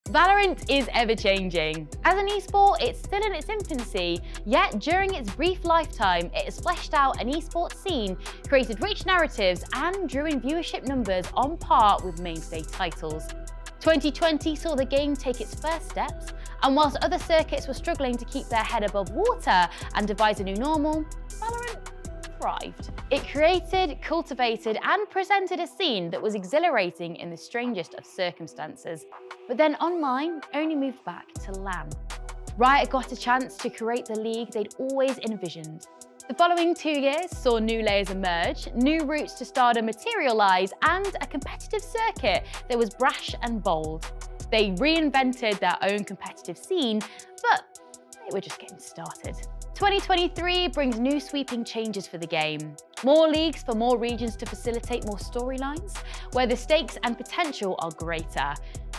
Valorant is ever-changing. As an esport, it's still in its infancy, yet during its brief lifetime, it has fleshed out an esports scene, created rich narratives, and drew in viewership numbers on par with mainstay titles. 2020 saw the game take its first steps, and whilst other circuits were struggling to keep their head above water and devise a new normal, Valorant thrived. It created, cultivated, and presented a scene that was exhilarating in the strangest of circumstances. But then online only moved back to LAN. Riot got a chance to create the league they'd always envisioned. The following 2 years saw new layers emerge, new routes to stardom materialise, and a competitive circuit that was brash and bold. They reinvented their own competitive scene, but they were just getting started. 2023 brings new sweeping changes for the game. More leagues for more regions to facilitate more storylines, where the stakes and potential are greater.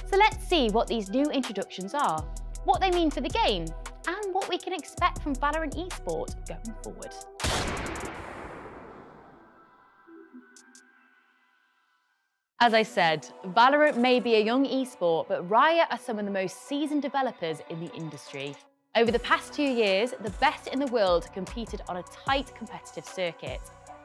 So let's see what these new introductions are, what they mean for the game, and what we can expect from Valorant Esports going forward. As I said, Valorant may be a young esport, but Riot are some of the most seasoned developers in the industry. Over the past 2 years, the best in the world competed on a tight competitive circuit.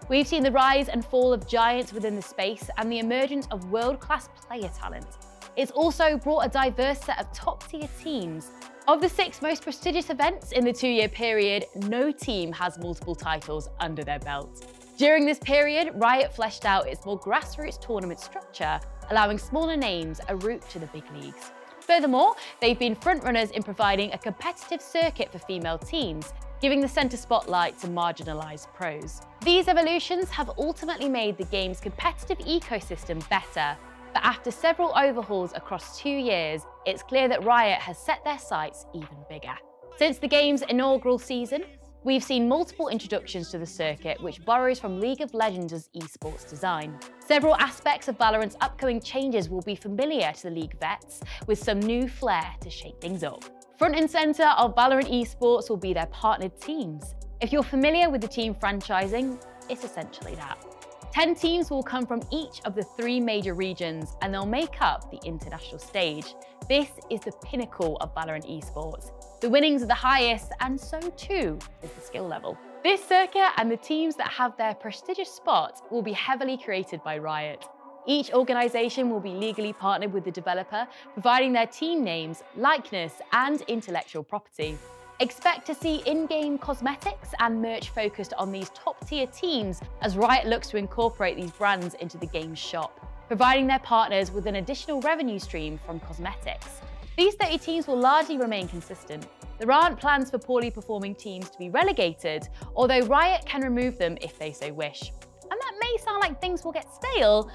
We've seen the rise and fall of giants within the space and the emergence of world-class player talent. It's also brought a diverse set of top-tier teams. Of the 6 most prestigious events in the 2-year period, no team has multiple titles under their belt. During this period, Riot fleshed out its more grassroots tournament structure, allowing smaller names a route to the big leagues. Furthermore, they've been frontrunners in providing a competitive circuit for female teams, giving the centre spotlight to marginalised pros. These evolutions have ultimately made the game's competitive ecosystem better, but after several overhauls across 2 years, it's clear that Riot has set their sights even bigger. Since the game's inaugural season, we've seen multiple introductions to the circuit which borrows from League of Legends' esports design. Several aspects of Valorant's upcoming changes will be familiar to the League vets, with some new flair to shake things up. Front and centre of Valorant Esports will be their partnered teams. If you're familiar with the team franchising, it's essentially that. 10 teams will come from each of the 3 major regions, and they'll make up the international stage. This is the pinnacle of Valorant Esports. The winnings are the highest, and so too is the skill level. This circuit and the teams that have their prestigious spot will be heavily created by Riot. Each organisation will be legally partnered with the developer, providing their team names, likeness, and intellectual property. Expect to see in-game cosmetics and merch focused on these top-tier teams as Riot looks to incorporate these brands into the game's shop, providing their partners with an additional revenue stream from cosmetics. These 30 teams will largely remain consistent. There aren't plans for poorly performing teams to be relegated, although Riot can remove them if they so wish. And that may sound like things will get stale,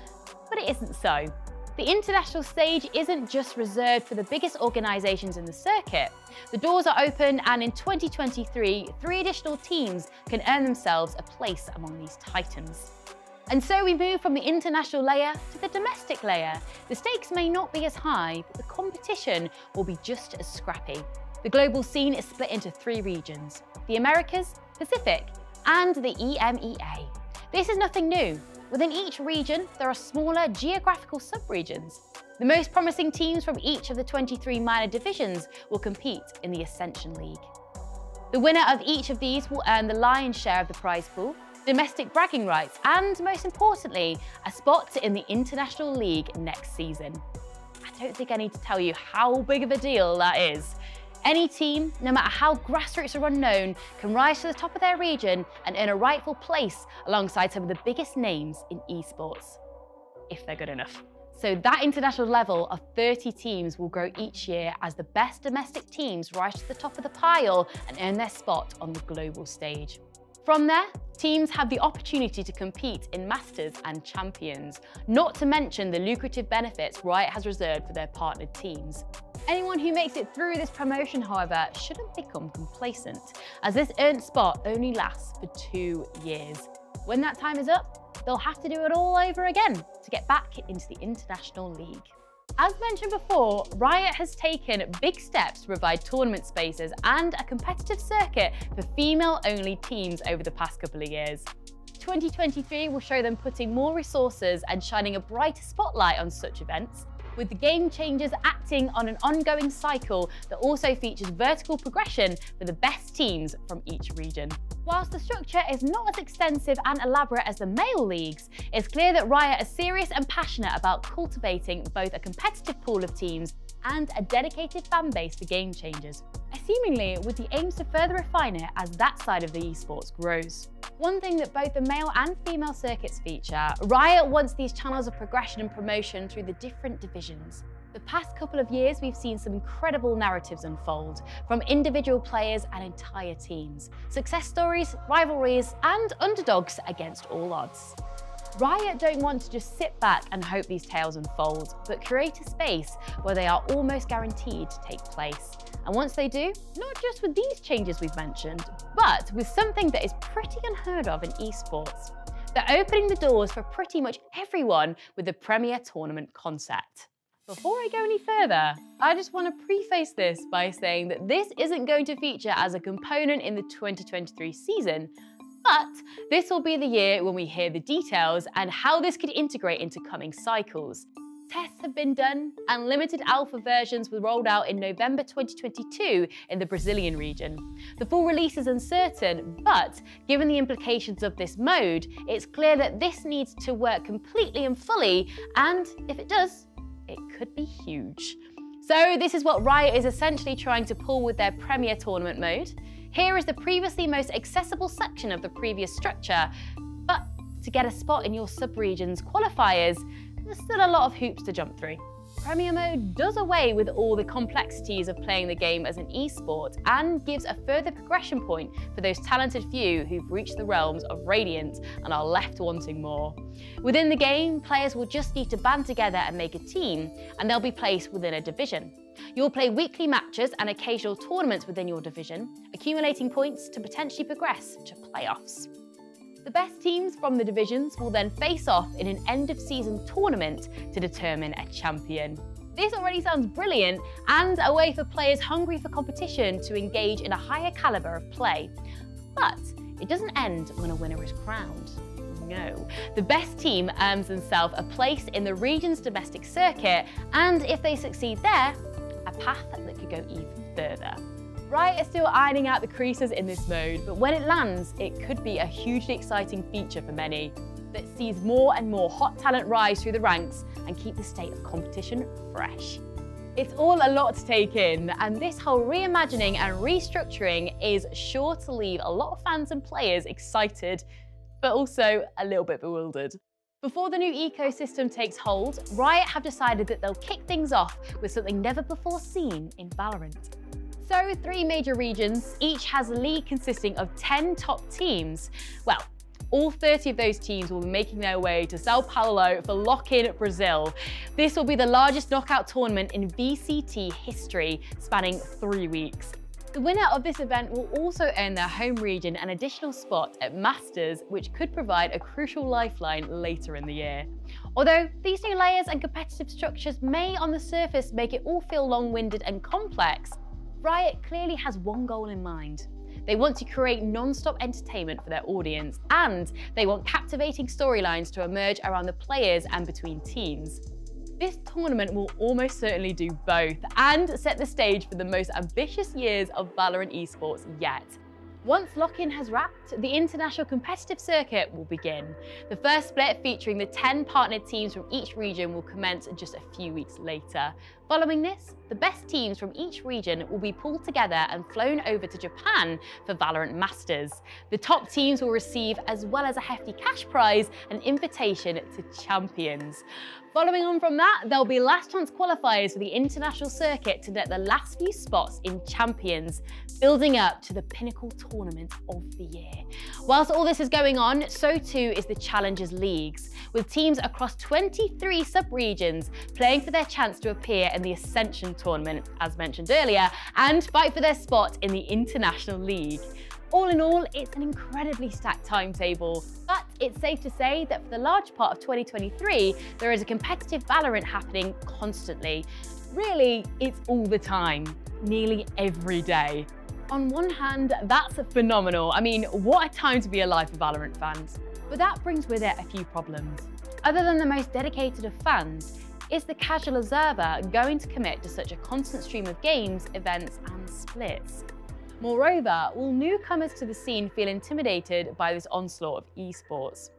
but it isn't so. The international stage isn't just reserved for the biggest organisations in the circuit. The doors are open, and in 2023, 3 additional teams can earn themselves a place among these titans. And so we move from the international layer to the domestic layer. The stakes may not be as high, but the competition will be just as scrappy. The global scene is split into 3 regions: the Americas, Pacific, and the EMEA. This is nothing new. Within each region, there are smaller geographical sub-regions. The most promising teams from each of the 23 minor divisions will compete in the Ascension League. The winner of each of these will earn the lion's share of the prize pool, domestic bragging rights, and most importantly, a spot in the International League next season. I don't think I need to tell you how big of a deal that is. Any team, no matter how grassroots or unknown, can rise to the top of their region and earn a rightful place alongside some of the biggest names in esports, if they're good enough. So that international level of 30 teams will grow each year as the best domestic teams rise to the top of the pile and earn their spot on the global stage. From there, teams have the opportunity to compete in Masters and Champions, not to mention the lucrative benefits Riot has reserved for their partnered teams. Anyone who makes it through this promotion, however, shouldn't become complacent, as this earned spot only lasts for 2 years. When that time is up, they'll have to do it all over again to get back into the International League. As mentioned before, Riot has taken big steps to provide tournament spaces and a competitive circuit for female-only teams over the past couple of years. 2023 will show them putting more resources and shining a brighter spotlight on such events, with the game changers acting on an ongoing cycle that also features vertical progression for the best teams from each region. Whilst the structure is not as extensive and elaborate as the male leagues, it's clear that Riot are serious and passionate about cultivating both a competitive pool of teams and a dedicated fan base for game changers, seemingly with the aims to further refine it as that side of the esports grows. One thing that both the male and female circuits feature, Riot wants these channels of progression and promotion through the different divisions. The past couple of years, we've seen some incredible narratives unfold from individual players and entire teams, success stories, rivalries, and underdogs against all odds. Riot don't want to just sit back and hope these tales unfold, but create a space where they are almost guaranteed to take place. And once they do, not just with these changes we've mentioned, but with something that is pretty unheard of in esports. They're opening the doors for pretty much everyone with the Premier Tournament concept. Before I go any further, I just want to preface this by saying that this isn't going to feature as a component in the 2023 season, but this will be the year when we hear the details and how this could integrate into coming cycles. Tests have been done and limited alpha versions were rolled out in November 2022 in the Brazilian region. The full release is uncertain, but given the implications of this mode, it's clear that this needs to work completely and fully, and if it does, it could be huge. So this is what Riot is essentially trying to pull with their Premier Tournament mode. Here is the previously most accessible section of the previous structure, but to get a spot in your sub-region's qualifiers, there's still a lot of hoops to jump through. Premier Mode does away with all the complexities of playing the game as an esport and gives a further progression point for those talented few who've reached the realms of Radiant and are left wanting more. Within the game, players will just need to band together and make a team, and they'll be placed within a division. You'll play weekly matches and occasional tournaments within your division, accumulating points to potentially progress to playoffs. The best teams from the divisions will then face off in an end-of-season tournament to determine a champion. This already sounds brilliant and a way for players hungry for competition to engage in a higher caliber of play. But it doesn't end when a winner is crowned. No. The best team earns themselves a place in the region's domestic circuit, and if they succeed there, a path that could go even further. Riot is still ironing out the creases in this mode, but when it lands, it could be a hugely exciting feature for many that sees more and more hot talent rise through the ranks and keep the state of competition fresh. It's all a lot to take in, and this whole reimagining and restructuring is sure to leave a lot of fans and players excited, but also a little bit bewildered. Before the new ecosystem takes hold, Riot have decided that they'll kick things off with something never before seen in Valorant. So 3 major regions, each has a league consisting of 10 top teams. Well, all 30 of those teams will be making their way to Sao Paulo for Lock-In Brazil. This will be the largest knockout tournament in VCT history, spanning 3 weeks. The winner of this event will also earn their home region an additional spot at Masters, which could provide a crucial lifeline later in the year. Although these new layers and competitive structures may on the surface make it all feel long-winded and complex, Riot clearly has one goal in mind. They want to create non-stop entertainment for their audience, and they want captivating storylines to emerge around the players and between teams. This tournament will almost certainly do both and set the stage for the most ambitious years of Valorant Esports yet. Once Lock-In has wrapped, the international competitive circuit will begin. The first split, featuring the 10 partnered teams from each region, will commence just a few weeks later. Following this, the best teams from each region will be pulled together and flown over to Japan for Valorant Masters. The top teams will receive, as well as a hefty cash prize, an invitation to champions. Following on from that, there'll be last chance qualifiers for the international circuit to net the last few spots in champions, building up to the pinnacle tournament of the year. Whilst all this is going on, so too is the Challengers Leagues, with teams across 23 sub-regions playing for their chance to appear in the Ascension tournament, as mentioned earlier, and fight for their spot in the International League. All in all, it's an incredibly stacked timetable, but it's safe to say that for the large part of 2023, there is a competitive Valorant happening constantly. Really, it's all the time, nearly every day. On one hand, that's phenomenal. I mean, what a time to be alive for Valorant fans. But that brings with it a few problems. Other than the most dedicated of fans, Is the casual observer going to commit to such a constant stream of games, events, and splits? Moreover, will newcomers to the scene feel intimidated by this onslaught of esports?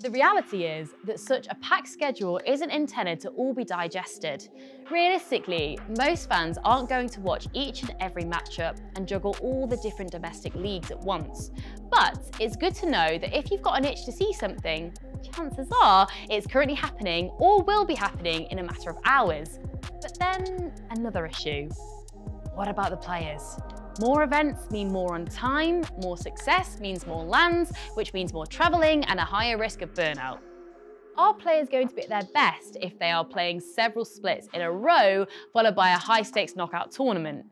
The reality is that such a packed schedule isn't intended to all be digested. Realistically, most fans aren't going to watch each and every matchup and juggle all the different domestic leagues at once. But it's good to know that if you've got an itch to see something, chances are it's currently happening or will be happening in a matter of hours. But then another issue. What about the players? More events mean more on time, more success means more lands, which means more travelling and a higher risk of burnout. Are players going to be at their best if they are playing several splits in a row, followed by a high-stakes knockout tournament?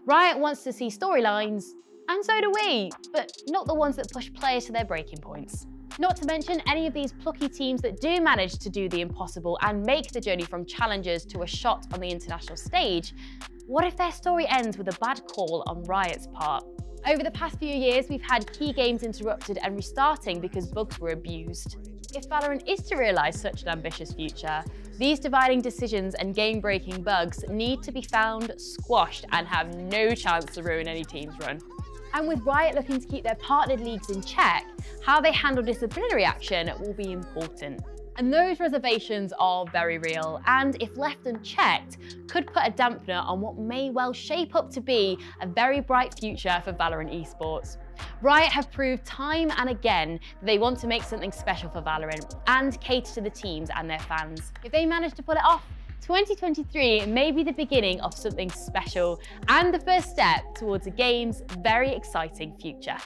Riot wants to see storylines, and so do we, but not the ones that push players to their breaking points. Not to mention any of these plucky teams that do manage to do the impossible and make the journey from challengers to a shot on the international stage. What if their story ends with a bad call on Riot's part? Over the past few years, we've had key games interrupted and restarting because bugs were abused. If Valorant is to realise such an ambitious future, these dividing decisions and game-breaking bugs need to be found, squashed, and have no chance to ruin any team's run. And with Riot looking to keep their partnered leagues in check, how they handle disciplinary action will be important. And those reservations are very real, and if left unchecked, could put a dampener on what may well shape up to be a very bright future for Valorant Esports. Riot have proved time and again that they want to make something special for Valorant and cater to the teams and their fans. If they manage to pull it off, 2023 may be the beginning of something special and the first step towards the game's very exciting future.